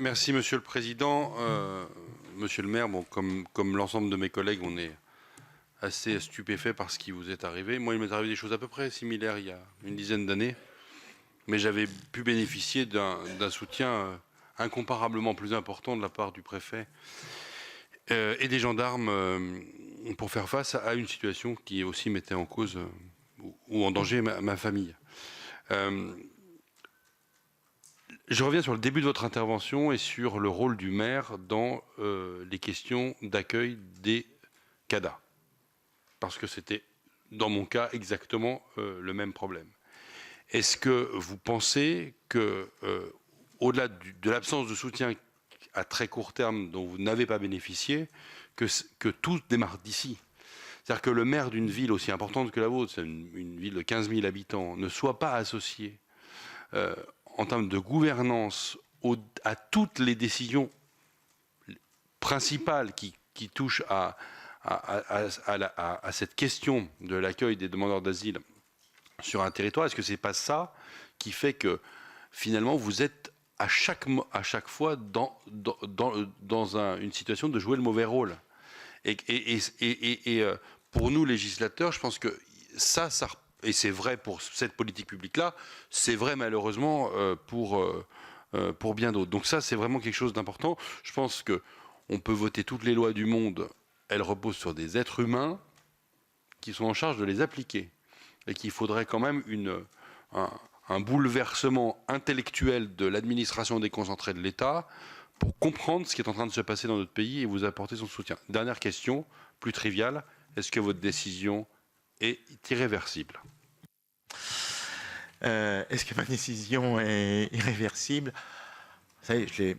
Merci Monsieur le Président. Monsieur le maire, bon, comme l'ensemble de mes collègues, on est assez stupéfait par ce qui vous est arrivé. Moi, il m'est arrivé des choses à peu près similaires il y a une dizaine d'années, mais j'avais pu bénéficier d'un soutien incomparablement plus important de la part du préfet et des gendarmes pour faire face à une situation qui aussi mettait en cause ou en danger ma famille. Je reviens sur le début de votre intervention et sur le rôle du maire dans les questions d'accueil des CADA. Parce que c'était, dans mon cas, exactement le même problème. Est-ce que vous pensez que, au-delà de l'absence de soutien à très court terme dont vous n'avez pas bénéficié, que tout démarre d'ici? C'est-à-dire que le maire d'une ville aussi importante que la vôtre, c'est une ville de 15 000 habitants, ne soit pas associé en termes de gouvernance à toutes les décisions principales qui touchent à cette question de l'accueil des demandeurs d'asile sur un territoire. Est-ce que c'est pas ça qui fait que finalement vous êtes à chaque fois dans une situation de jouer le mauvais rôle? Et pour nous législateurs, je pense que ça et c'est vrai pour cette politique publique-là, c'est vrai malheureusement pour bien d'autres. Donc ça, c'est vraiment quelque chose d'important. Je pense qu'on peut voter toutes les lois du monde, elles reposent sur des êtres humains qui sont en charge de les appliquer. Et qu'il faudrait quand même un bouleversement intellectuel de l'administration déconcentrée de l'État pour comprendre ce qui est en train de se passer dans notre pays et vous apporter son soutien. Dernière question, plus triviale, est-ce que votre décision est irréversible? Est-ce que ma décision est irréversible? Vous savez,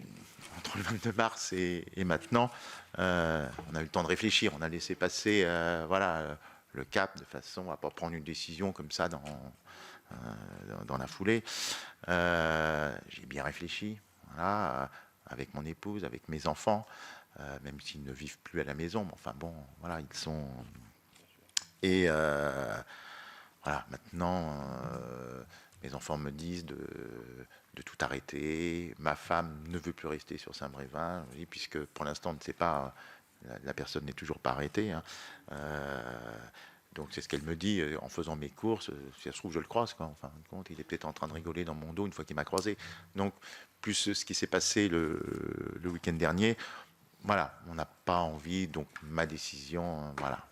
entre le 22 mars et maintenant, on a eu le temps de réfléchir, on a laissé passer voilà, le cap de façon à ne pas prendre une décision comme ça dans la foulée. J'ai bien réfléchi, voilà, avec mon épouse, avec mes enfants, même s'ils ne vivent plus à la maison, mais enfin bon, voilà, ils sont... Et voilà, maintenant, mes enfants me disent de tout arrêter. Ma femme ne veut plus rester sur Saint-Brévin, puisque pour l'instant, on ne sait pas, la personne n'est toujours pas arrêtée. Hein. Donc c'est ce qu'elle me dit en faisant mes courses. Si ça se trouve, je le croise, quoi. Enfin, compte, il est peut-être en train de rigoler dans mon dos une fois qu'il m'a croisé. Donc, plus ce qui s'est passé le week-end dernier, voilà, on n'a pas envie, donc ma décision, voilà.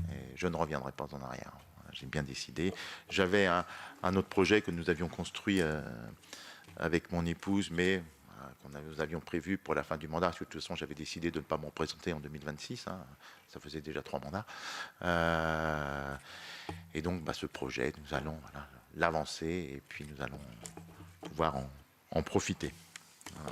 Et je ne reviendrai pas en arrière. J'ai bien décidé. J'avais un autre projet que nous avions construit avec mon épouse, mais nous avions prévu pour la fin du mandat, parce que de toute façon j'avais décidé de ne pas m'en présenter en 2026, hein, ça faisait déjà 3 mandats. Et donc ce projet, nous allons l'avancer et puis nous allons pouvoir en profiter. Voilà.